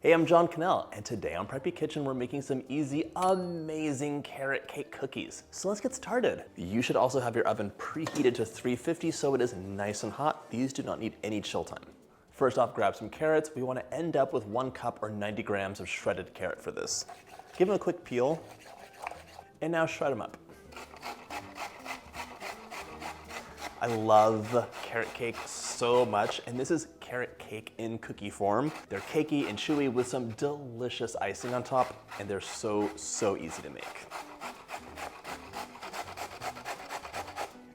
Hey, I'm John Cannell, and today on Preppy Kitchen, we're making some easy, amazing carrot cake cookies. So let's get started. You should also have your oven preheated to 350 so it is nice and hot. These do not need any chill time. First off, grab some carrots. We want to end up with 1 cup or 90 grams of shredded carrot for this. Give them a quick peel, and now shred them up. I love carrot cake so much, and this is carrot cake in cookie form. They're cakey and chewy with some delicious icing on top, and they're so easy to make.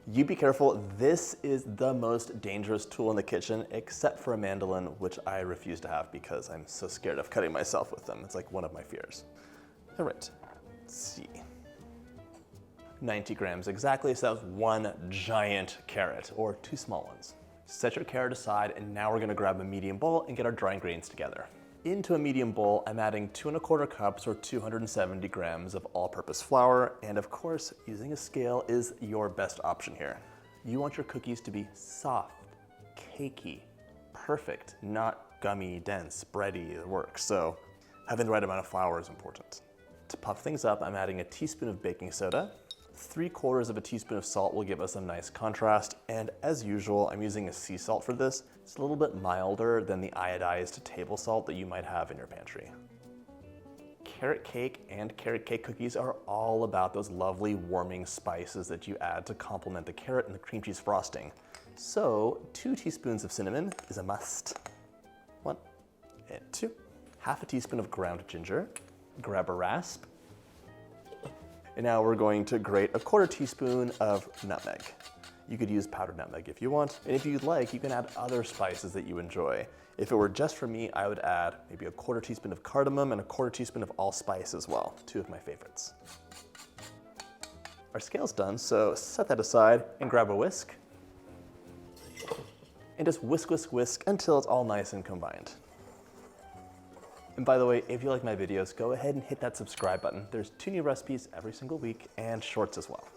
You be careful, this is the most dangerous tool in the kitchen, except for a mandolin, which I refuse to have because I'm so scared of cutting myself with them. It's like one of my fears. All right, let's see. 90 grams exactly, so that was 1 giant carrot, or 2 small ones. Set your carrot aside, and now we're gonna grab a medium bowl and get our dry ingredients together. Into a medium bowl, I'm adding 2 1/4 cups or 270 grams of all-purpose flour, and of course, using a scale is your best option here. You want your cookies to be soft, cakey, perfect, not gummy, dense, bready, the works. So having the right amount of flour is important. To puff things up, I'm adding a teaspoon of baking soda. 3/4 of a teaspoon of salt will give us a nice contrast, and as usual, I'm using a sea salt for this. It's a little bit milder than the iodized table salt that you might have in your pantry. Carrot cake and carrot cake cookies are all about those lovely warming spices that you add to complement the carrot and the cream cheese frosting. So 2 teaspoons of cinnamon is a must. 1 and 2. 1/2 teaspoon of ground ginger. Grab a rasp. And now we're going to grate a 1/4 teaspoon of nutmeg. You could use powdered nutmeg if you want, and if you'd like, you can add other spices that you enjoy. If it were just for me, I would add maybe a 1/4 teaspoon of cardamom and a 1/4 teaspoon of allspice as well, 2 of my favorites. Our scale's done, so set that aside and grab a whisk. And just whisk, whisk, whisk until it's all nice and combined. And by the way, if you like my videos, go ahead and hit that subscribe button. There's 2 new recipes every single week and shorts as well.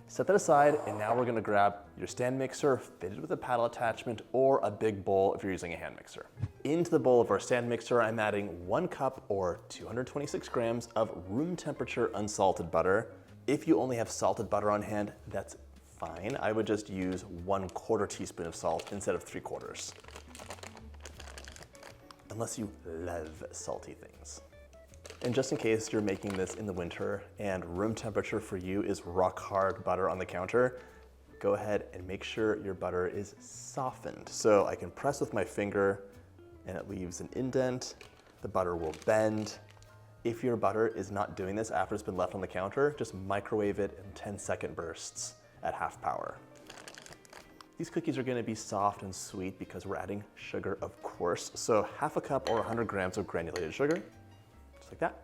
Set that aside, and now we're gonna grab your stand mixer fitted with a paddle attachment or a big bowl if you're using a hand mixer. Into the bowl of our stand mixer, I'm adding 1 cup or 226 grams of room temperature unsalted butter. If you only have salted butter on hand, that's fine. I would just use 1/4 teaspoon of salt instead of 3/4. Unless you love salty things. And just in case you're making this in the winter and room temperature for you is rock hard butter on the counter, go ahead and make sure your butter is softened. So I can press with my finger and it leaves an indent. The butter will bend. If your butter is not doing this after it's been left on the counter, just microwave it in 10-second bursts at half power. These cookies are gonna be soft and sweet because we're adding sugar, of course. So 1/2 cup or 100 grams of granulated sugar, just like that.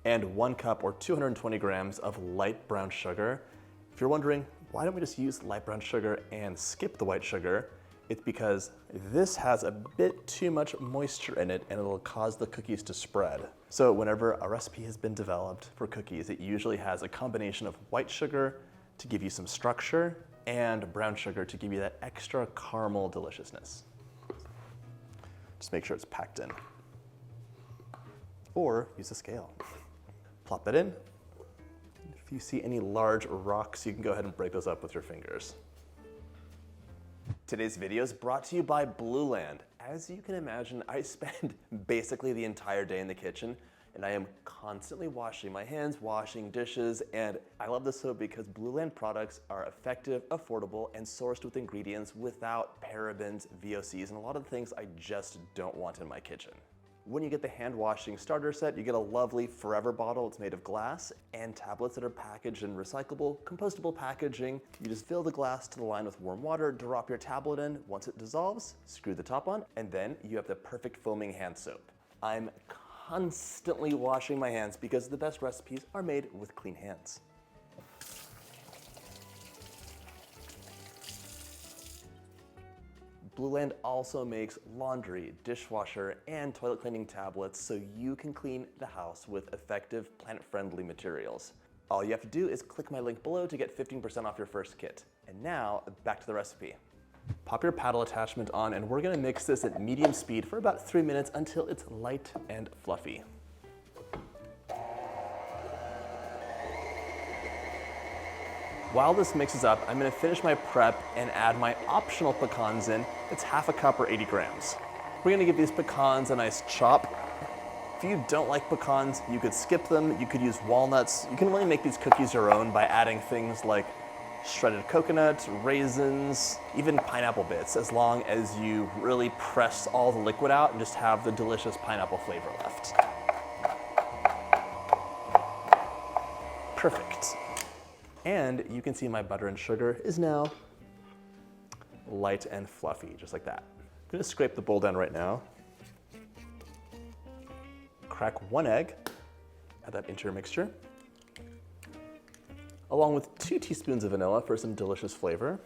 And 1 cup or 220 grams of light brown sugar. If you're wondering, why don't we just use light brown sugar and skip the white sugar? It's because this has a bit too much moisture in it and it'll cause the cookies to spread. So whenever a recipe has been developed for cookies, it usually has a combination of white sugar to give you some structure and brown sugar to give you that extra caramel deliciousness. Just make sure it's packed in. Or use a scale. Plop it in. If you see any large rocks, you can go ahead and break those up with your fingers. Today's video is brought to you by Blueland. As you can imagine, I spend basically the entire day in the kitchen, and I am constantly washing my hands, washing dishes, and I love this soap because Blueland products are effective, affordable, and sourced with ingredients without parabens, VOCs, and a lot of the things I just don't want in my kitchen. When you get the hand washing starter set, you get a lovely forever bottle. It's made of glass, and tablets that are packaged in recyclable, compostable packaging. You just fill the glass to the line with warm water, drop your tablet in. Once it dissolves, screw the top on, and then you have the perfect foaming hand soap. I'm constantly washing my hands because the best recipes are made with clean hands. Blueland also makes laundry, dishwasher, and toilet cleaning tablets so you can clean the house with effective, planet-friendly materials. All you have to do is click my link below to get 15% off your first kit. And now, back to the recipe. Pop your paddle attachment on, and we're gonna mix this at medium speed for about 3 minutes until it's light and fluffy. While this mixes up, I'm gonna finish my prep and add my optional pecans in. It's half a cup or 80 grams. We're gonna give these pecans a nice chop. If you don't like pecans, you could skip them. You could use walnuts. You can really make these cookies your own by adding things like shredded coconut, raisins, even pineapple bits, as long as you really press all the liquid out and just have the delicious pineapple flavor left. Perfect. And you can see my butter and sugar is now light and fluffy, just like that. I'm gonna scrape the bowl down right now. Crack 1 egg, add that into your mixture, along with 2 teaspoons of vanilla for some delicious flavor.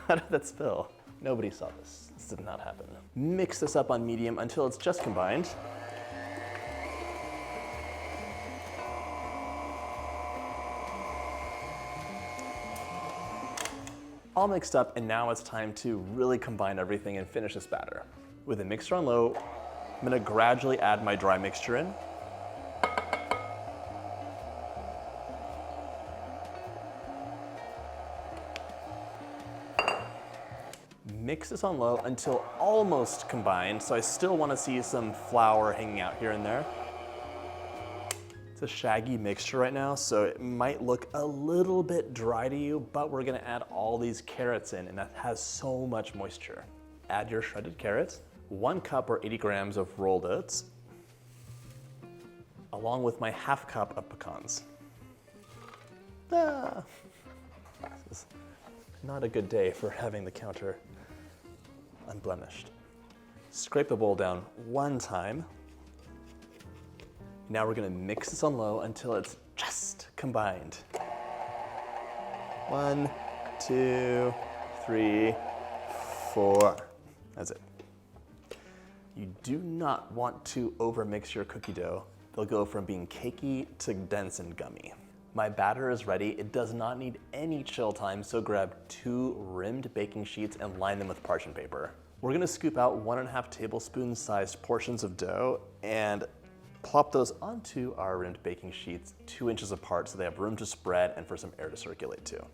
How did that spill? Nobody saw this. This did not happen. Mix this up on medium until it's just combined. All mixed up, and now it's time to really combine everything and finish this batter. With a mixer on low, I'm gonna gradually add my dry mixture in. Mix this on low until almost combined, so I still want to see some flour hanging out here and there. It's a shaggy mixture right now, so it might look a little bit dry to you, but we're gonna add all these carrots in, and that has so much moisture. Add your shredded carrots, 1 cup or 80 grams of rolled oats, along with my half cup of pecans. This is not a good day for having the counter unblemished. Scrape the bowl down 1 time. Now we're gonna mix this on low until it's just combined. 1, 2, 3, 4. That's it. You do not want to overmix your cookie dough. They'll go from being cakey to dense and gummy. My batter is ready. It does not need any chill time, so grab 2 rimmed baking sheets and line them with parchment paper. We're gonna scoop out 1½ tablespoon sized portions of dough and plop those onto our rimmed baking sheets 2 inches apart so they have room to spread and for some air to circulate too.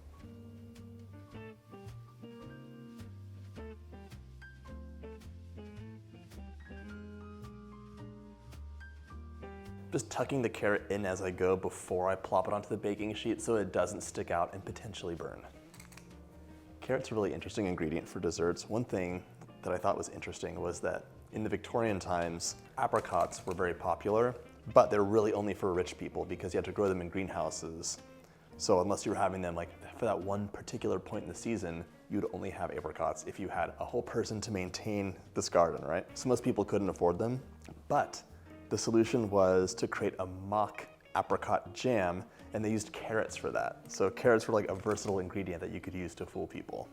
Just tucking the carrot in as I go before I plop it onto the baking sheet so it doesn't stick out and potentially burn. Carrot's a really interesting ingredient for desserts. One thing that I thought was interesting was that in the Victorian times, apricots were very popular, but they're really only for rich people because you had to grow them in greenhouses. So unless you were having them like for that one particular point in the season, you'd only have apricots if you had a whole person to maintain this garden, right? So most people couldn't afford them, but the solution was to create a mock apricot jam, and they used carrots for that. So carrots were like a versatile ingredient that you could use to fool people.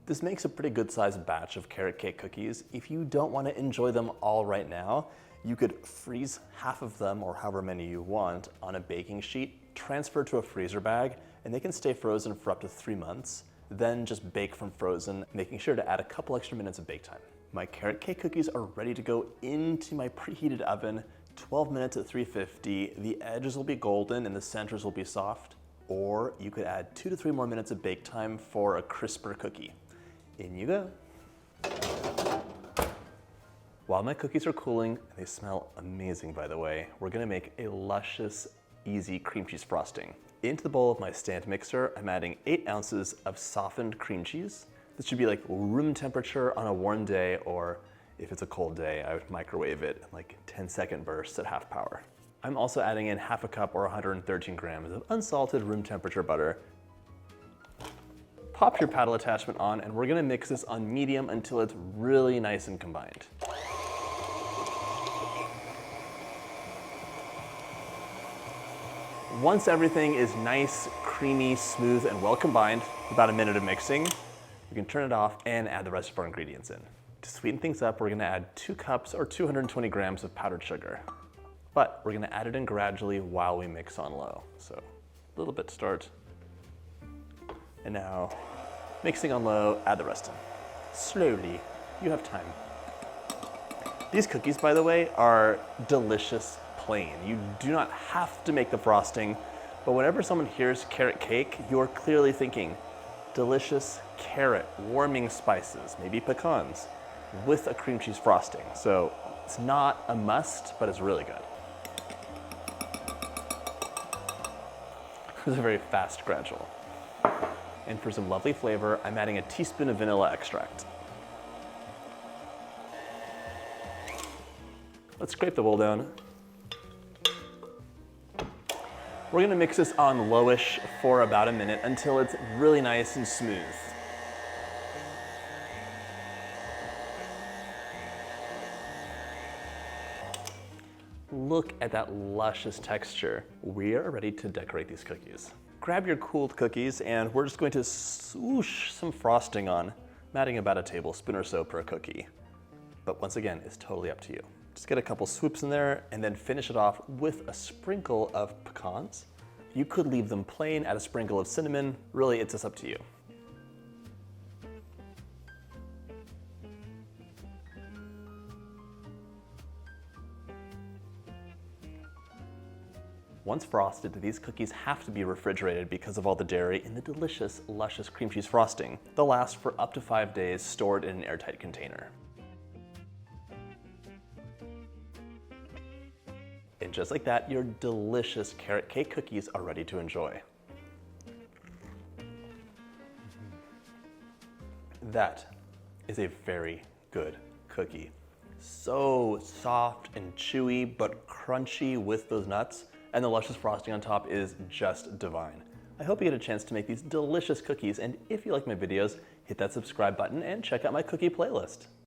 This makes a pretty good sized batch of carrot cake cookies. If you don't want to enjoy them all right now, you could freeze half of them, or however many you want, on a baking sheet, transfer to a freezer bag, and they can stay frozen for up to 3 months. Then just bake from frozen, making sure to add a couple extra minutes of bake time. My carrot cake cookies are ready to go into my preheated oven, 12 minutes at 350. The edges will be golden and the centers will be soft. Or you could add 2 to 3 more minutes of bake time for a crisper cookie. In you go. While my cookies are cooling, and they smell amazing by the way, we're gonna make a luscious, easy cream cheese frosting. Into the bowl of my stand mixer, I'm adding 8 ounces of softened cream cheese. This should be like room temperature on a warm day, or if it's a cold day, I would microwave it in like 10-second bursts at half power. I'm also adding in half a cup or 113 grams of unsalted room temperature butter. Pop your paddle attachment on, and we're gonna mix this on medium until it's really nice and combined. Once everything is nice, creamy, smooth, and well combined, about a minute of mixing, we can turn it off and add the rest of our ingredients in. To sweeten things up, we're gonna add 2 cups or 220 grams of powdered sugar. But we're gonna add it in gradually while we mix on low. So a little bit to start. And now mixing on low, add the rest in. Slowly, you have time. These cookies, by the way, are delicious plain. You do not have to make the frosting, but whenever someone hears carrot cake, you're clearly thinking delicious carrot, warming spices, maybe pecans, with a cream cheese frosting. So it's not a must, but it's really good. It's a very fast gradual. And for some lovely flavor, I'm adding a teaspoon of vanilla extract. Let's scrape the bowl down. We're gonna mix this on lowish for about a minute until it's really nice and smooth. Look at that luscious texture. We are ready to decorate these cookies. Grab your cooled cookies and we're just going to swoosh some frosting on. I'm adding about a tablespoon or so per cookie. But once again, it's totally up to you. Just get a couple swoops in there and then finish it off with a sprinkle of pecans. You could leave them plain, add a sprinkle of cinnamon. Really, it's just up to you. Once frosted, these cookies have to be refrigerated because of all the dairy in the delicious, luscious cream cheese frosting. They'll last for up to 5 days stored in an airtight container. And just like that, your delicious carrot cake cookies are ready to enjoy. That is a very good cookie. So soft and chewy, but crunchy with those nuts, and the luscious frosting on top is just divine. I hope you get a chance to make these delicious cookies, and if you like my videos, hit that subscribe button and check out my cookie playlist.